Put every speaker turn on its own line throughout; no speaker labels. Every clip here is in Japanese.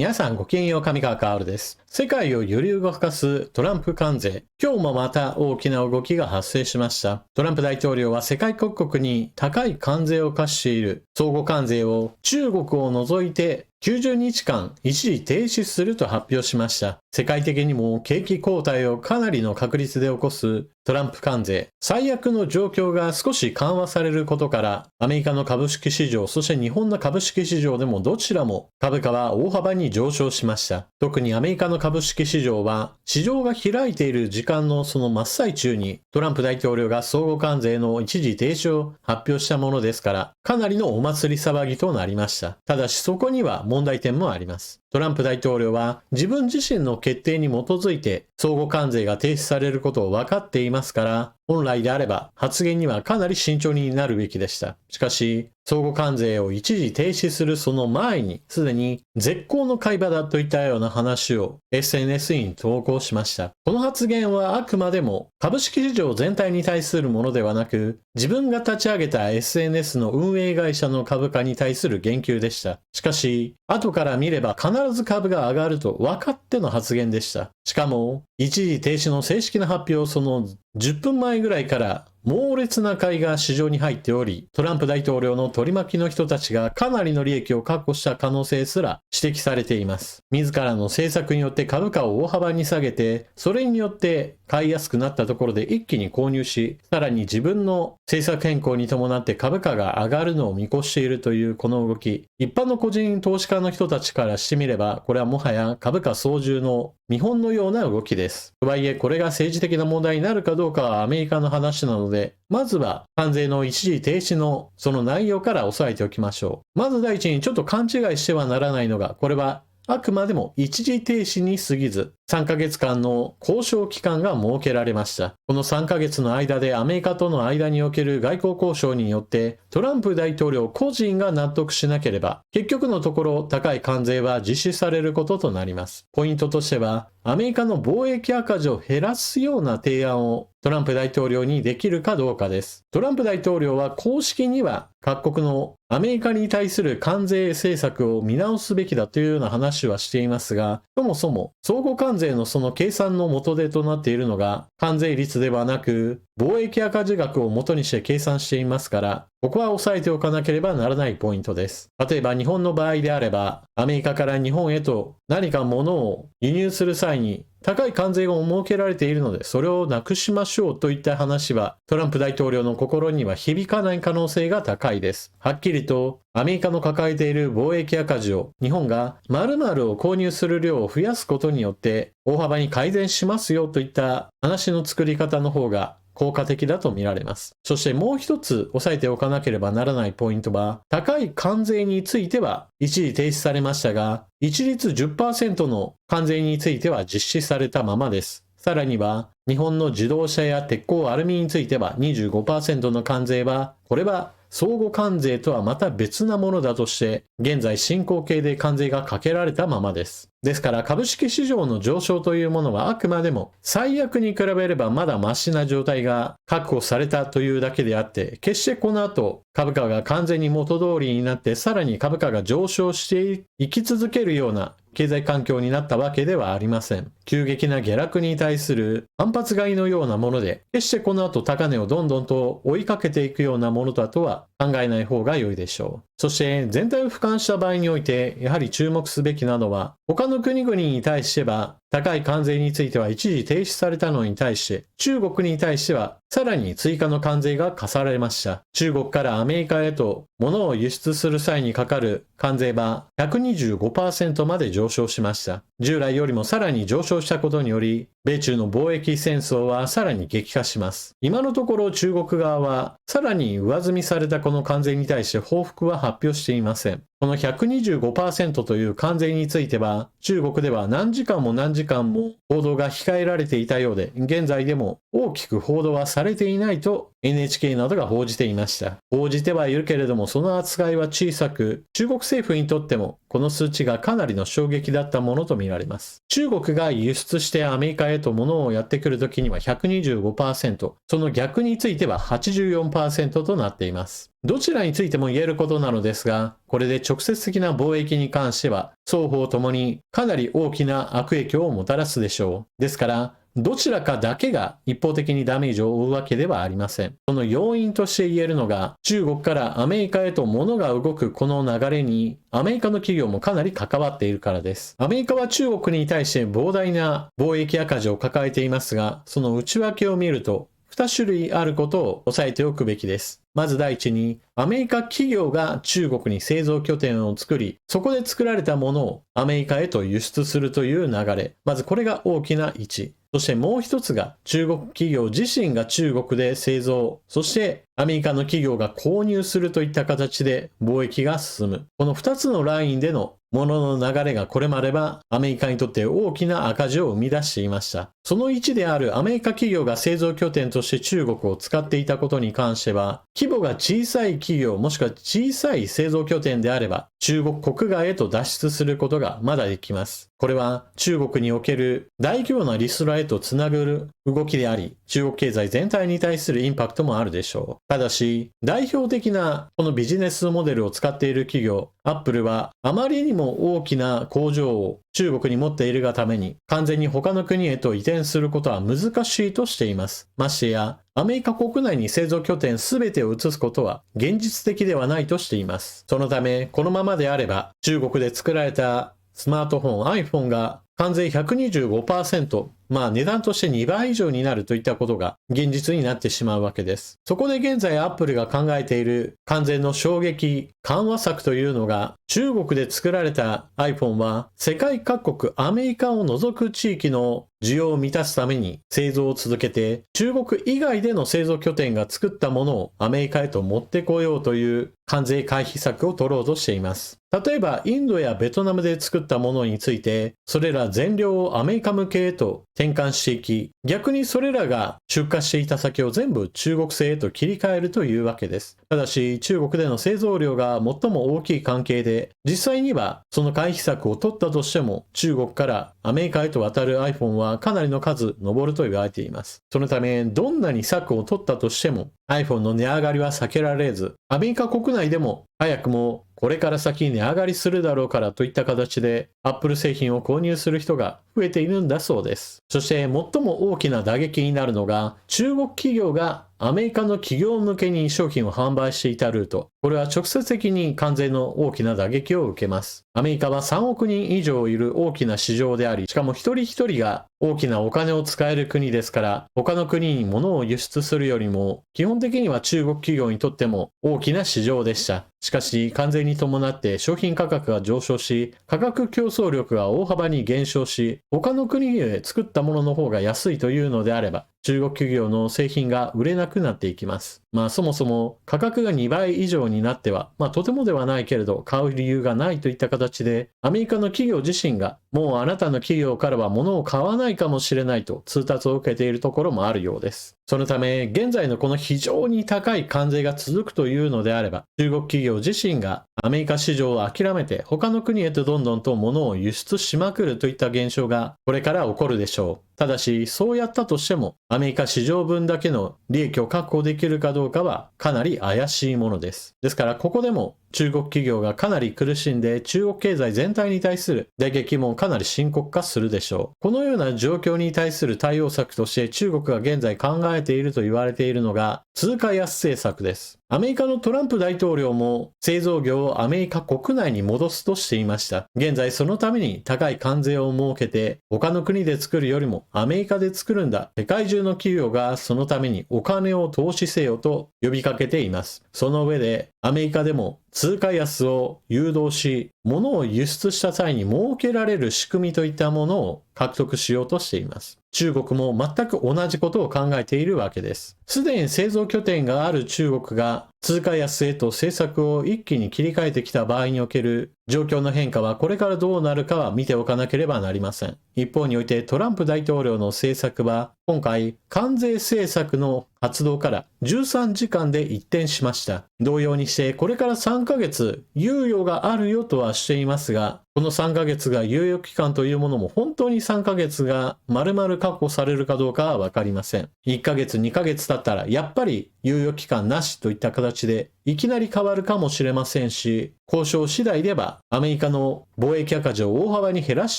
皆さんごきげんよう、上川薫です。世界を揺り動かすトランプ関税。今日もまた大きな動きが発生しました。トランプ大統領は世界各国に高い関税を課している相互関税を中国を除いて90日間一時停止すると発表しました。世界的にも景気後退をかなりの確率で起こすトランプ関税。最悪の状況が少し緩和されることから、アメリカの株式市場、そして日本の株式市場でもどちらも株価は大幅に上昇しました。特にアメリカの株式市場は、市場が開いている時間のその真っ最中に、トランプ大統領が相互関税の一時停止を発表したものですから、かなりのお祭り騒ぎとなりました。ただしそこには問題点もあります。トランプ大統領は自分自身の決定に基づいて相互関税が停止されることを分かっていますから、本来であれば発言にはかなり慎重になるべきでした。しかし、相互関税を一時停止するその前に、すでに絶好の買い場だといったような話を SNS に投稿しました。この発言はあくまでも株式市場全体に対するものではなく、自分が立ち上げた SNS の運営会社の株価に対する言及でした。しかし、後から見れば必ず株が上がると分かっての発言でした。しかも、一時停止の正式な発表その10分前ぐらいから猛烈な買いが市場に入っており、トランプ大統領の取り巻きの人たちがかなりの利益を確保した可能性すら指摘されています。自らの政策によって株価を大幅に下げて、それによって買いやすくなったところで一気に購入し、さらに自分の政策変更に伴って株価が上がるのを見越しているというこの動き、一般の個人投資家の人たちからしてみれば、これはもはや株価操縦の見本のような動きです。とはいえ、これが政治的な問題になるかどうかはアメリカの話なので、まずは関税の一時停止のその内容から押さえておきましょう。まず第一にちょっと勘違いしてはならないのが、これはあくまでも一時停止に過ぎず、3ヶ月間の交渉期間が設けられました。この3ヶ月の間でアメリカとの間における外交交渉によってトランプ大統領個人が納得しなければ、結局のところ高い関税は実施されることとなります。ポイントとしては、アメリカの貿易赤字を減らすような提案をトランプ大統領にできるかどうかです。トランプ大統領は公式には各国のアメリカに対する関税政策を見直すべきだというような話はしていますが、そもそも相互関税のその計算の元手となっているのが関税率ではなく貿易赤字額を元にして計算していますから、ここは押さえておかなければならないポイントです。例えば日本の場合であれば、アメリカから日本へと何か物を輸入する際に高い関税が設けられているので、それをなくしましょうといった話は、トランプ大統領の心には響かない可能性が高いです。はっきりと、アメリカの抱えている貿易赤字を日本が〇〇を購入する量を増やすことによって大幅に改善しますよといった話の作り方の方が効果的だと見られます。そしてもう一つ押さえておかなければならないポイントは、高い関税については一時停止されましたが、一律 10% の関税については実施されたままです。さらには、日本の自動車や鉄鋼アルミについては 25% の関税は、これは相互関税とはまた別なものだとして、現在進行形で関税がかけられたままです。ですから株式市場の上昇というものはあくまでも最悪に比べればまだマシな状態が確保されたというだけであって、決してこの後株価が完全に元通りになってさらに株価が上昇していき続けるような経済環境になったわけではありません。急激な下落に対する反発買いのようなもので、決してこの後高値をどんどんと追いかけていくようなものだとは考えない方が良いでしょう。そして全体を俯瞰した場合において、やはり注目すべきなのは、他の国々に対しては、高い関税については一時停止されたのに対して、中国に対してはさらに追加の関税が課されました。中国からアメリカへと物を輸出する際にかかる関税は 125% まで上昇しました。従来よりもさらに上昇したことにより、米中の貿易戦争はさらに激化します。今のところ中国側はさらに上積みされたこの関税に対して報復は発表していません。この 125% という関税については、中国では何時間も何時間も報道が控えられていたようで、現在でも大きく報道はされていないと NHK などが報じていました。報じてはいるけれども、その扱いは小さく、中国政府にとってもこの数値がかなりの衝撃だったものとみられます。中国が輸出してアメリカへと物をやってくるときには 125%、その逆については 84% となっています。どちらについても言えることなのですが、これで直接的な貿易に関しては、双方ともにかなり大きな悪影響をもたらすでしょう。ですから、どちらかだけが一方的にダメージを負うわけではありません。その要因として言えるのが、中国からアメリカへと物が動くこの流れに、アメリカの企業もかなり関わっているからです。アメリカは中国に対して膨大な貿易赤字を抱えていますが、その内訳を見ると、2種類あることを押さえておくべきです。まず第一に、アメリカ企業が中国に製造拠点を作り、そこで作られたものをアメリカへと輸出するという流れ。まずこれが大きな位置。そしてもう一つが中国企業自身が中国で製造、そしてアメリカの企業が購入するといった形で貿易が進む。この2つのラインでの物の流れがこれまではアメリカにとって大きな赤字を生み出していました。その1であるアメリカ企業が製造拠点として中国を使っていたことに関しては、規模が小さい企業もしくは小さい製造拠点であれば中国国外へと脱出することがまだできます。これは中国における大規模なリストラへとつなぐ動きであり、中国経済全体に対するインパクトもあるでしょう。ただし、代表的なこのビジネスモデルを使っている企業、アップルはあまりにも大きな工場を中国に持っているがために、完全に他の国へと移転することは難しいとしています。ましてや、アメリカ国内に製造拠点すべてを移すことは現実的ではないとしています。そのため、このままであれば、中国で作られたスマートフォン iPhone が関税 125%、値段として2倍以上になるといったことが現実になってしまうわけです。そこで現在 Apple が考えている関税の衝撃緩和策というのが、中国で作られた iPhone は世界各国アメリカを除く地域の需要を満たすために製造を続けて、中国以外での製造拠点が作ったものをアメリカへと持ってこようという関税回避策を取ろうとしています。例えばインドやベトナムで作ったものについて、それら全量をアメリカ向けへと転換していき、逆にそれらが出荷していた先を全部中国製へと切り替えるというわけです。ただし中国での製造量が最も大きい関係で、実際にはその回避策を取ったとしても、中国からアメリカへと渡る iPhone はかなりの数上ると言われています。そのため、どんなに策を取ったとしても iPhone の値上がりは避けられず、アメリカ国内でも早くもこれから先値上がりするだろうからといった形で Apple 製品を購入する人が増えているんだそうです。そして最も大きな打撃になるのが、中国企業がアメリカの企業向けに商品を販売していたルート。これは直接的に関税の大きな打撃を受けます。アメリカは3億人以上いる大きな市場であり、しかも一人一人が大きなお金を使える国ですから、他の国に物を輸出するよりも、基本的には中国企業にとっても大きな市場でした。しかし、関税に伴って商品価格が上昇し、価格競争力が大幅に減少し、他の国で作ったものの方が安いというのであれば、中国企業の製品が売れなくなっていきます。そもそも価格が2倍以上になっては、とてもではないけれど買う理由がないといった形で、アメリカの企業自身がもうあなたの企業からは物を買わないかもしれないと通達を受けているところもあるようです。そのため、現在のこの非常に高い関税が続くというのであれば、中国企業自身がアメリカ市場を諦めて他の国へとどんどんと物を輸出しまくるといった現象がこれから起こるでしょう。ただし、そうやったとしても、アメリカ市場分だけの利益を確保できるかどうかはかなり怪しいものです。ですから、ここでも中国企業がかなり苦しんで、中国経済全体に対する打撃もかなり深刻化するでしょう。このような状況に対する対応策として中国が現在考えていると言われているのが、通貨安政策です。アメリカのトランプ大統領も製造業をアメリカ国内に戻すとしていました。現在そのために高い関税を設けて、他の国で作るよりもアメリカで作るんだ。世界中の企業がそのためにお金を投資せよと呼びかけています。その上でアメリカでも通貨安を誘導し、物を輸出した際に設けられる仕組みといったものを獲得しようとしています。中国も全く同じことを考えているわけです。すでに製造拠点がある中国が通貨安へと政策を一気に切り替えてきた場合における状況の変化はこれからどうなるかは見ておかなければなりません。一方においてトランプ大統領の政策は今回関税政策の発動から13時間で一転しました。同様にしてこれから3ヶ月猶予があるよとははしていますが、この3ヶ月が猶予期間というものも本当に3ヶ月が丸々確保されるかどうかはわかりません。1ヶ月、2ヶ月経ったらやっぱり猶予期間なしといった形でいきなり変わるかもしれませんし、交渉次第ではアメリカの貿易赤字を大幅に減らし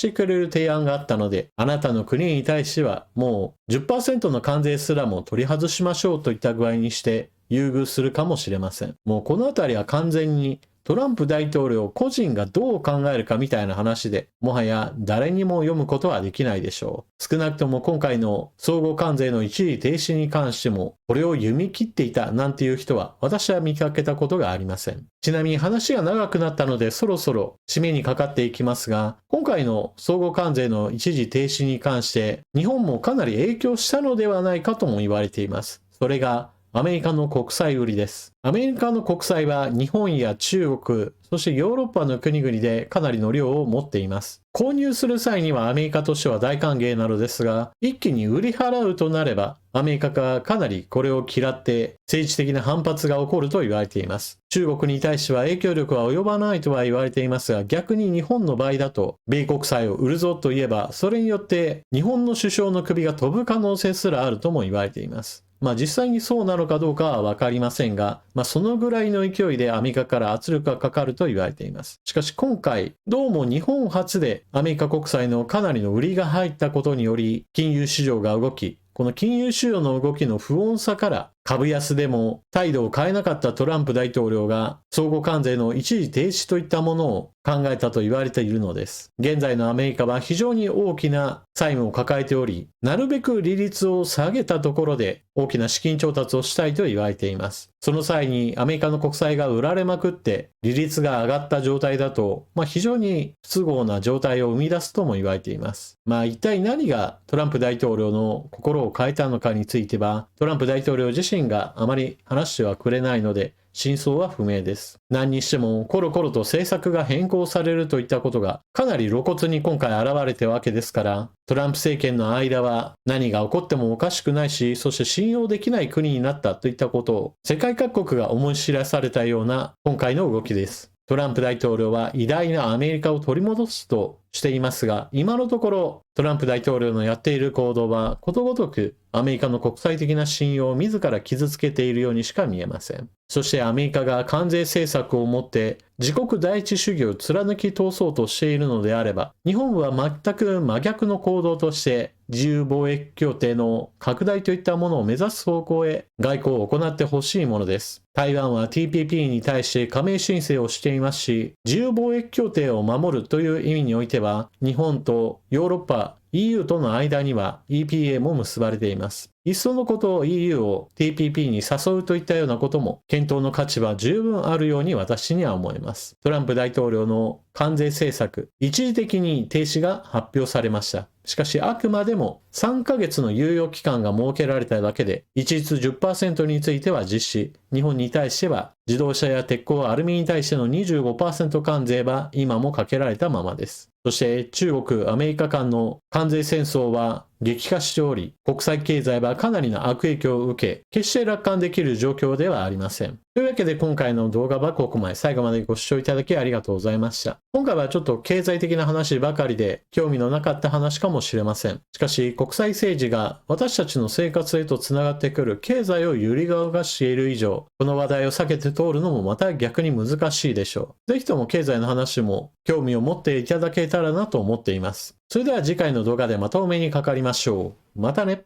てくれる提案があったので、あなたの国に対してはもう 10% の関税すらも取り外しましょうといった具合にして優遇するかもしれません。もうこのあたりは完全にトランプ大統領個人がどう考えるかみたいな話で、もはや誰にも読むことはできないでしょう。少なくとも今回の総合関税の一時停止に関しても、これを読み切っていたなんていう人は私は見かけたことがありません。ちなみに話が長くなったのでそろそろ締めにかかっていきますが、今回の総合関税の一時停止に関して日本もかなり影響したのではないかとも言われています。それがアメリカの国債売りです。アメリカの国債は日本や中国、そしてヨーロッパの国々でかなりの量を持っています。購入する際にはアメリカとしては大歓迎なのですが、一気に売り払うとなれば、アメリカがかなりこれを嫌って政治的な反発が起こると言われています。中国に対しては影響力は及ばないとは言われていますが、逆に日本の場合だと、米国債を売るぞと言えば、それによって日本の首相の首が飛ぶ可能性すらあるとも言われています。実際にそうなのかどうかはわかりませんが、そのぐらいの勢いでアメリカから圧力がかかると言われています。しかし今回、どうも日本初でアメリカ国債のかなりの売りが入ったことにより、金融市場が動き、この金融市場の動きの不穏さから株安でも態度を変えなかったトランプ大統領が相互関税の一時停止といったものを考えたと言われているのです。現在のアメリカは非常に大きな債務を抱えており、なるべく利率を下げたところで大きな資金調達をしたいと言われています。その際にアメリカの国債が売られまくって利率が上がった状態だと、非常に不都合な状態を生み出すとも言われています。一体何がトランプ大統領の心を変えたのかについては、トランプ大統領自身があまり話してはくれないので、真相は不明です。何にしてもコロコロと政策が変更されるといったことがかなり露骨に今回現れたわけですから、トランプ政権の間は何が起こってもおかしくないし、そして信用できない国になったといったことを世界各国が思い知らされたような今回の動きです。トランプ大統領は偉大なアメリカを取り戻すとしていますが、今のところトランプ大統領のやっている行動はことごとくアメリカの国際的な信用を自ら傷つけているようにしか見えません。そしてアメリカが関税政策をもって自国第一主義を貫き通そうとしているのであれば、日本は全く真逆の行動として自由貿易協定の拡大といったものを目指す方向へ外交を行ってほしいものです。台湾は TPP に対して加盟申請をしていますし、自由貿易協定を守るという意味においては、日本とヨーロッパ、EU との間には EPA も結ばれています。いっそのことを EU を TPP に誘うといったようなことも検討の価値は十分あるように私には思えます。トランプ大統領の関税政策、一時的に停止が発表されました。しかしあくまでも3ヶ月の猶予期間が設けられただけで、一律 10% については実施、日本に対しては自動車や鉄鋼、アルミに対しての 25% 関税は今もかけられたままです。そして中国、アメリカ間の関税戦争は激化しており、国際経済はかなりの悪影響を受け、決して楽観できる状況ではありません。というわけで今回の動画はここまで。最後までご視聴いただきありがとうございました。今回はちょっと経済的な話ばかりで興味のなかった話かもしれません。しかし国際政治が私たちの生活へとつながってくる経済を揺り動かしている以上、この話題を避けて通るのもまた逆に難しいでしょう。ぜひとも経済の話も興味を持っていただけたらなと思っています。それでは次回の動画でまたお目にかかりましょう。またね。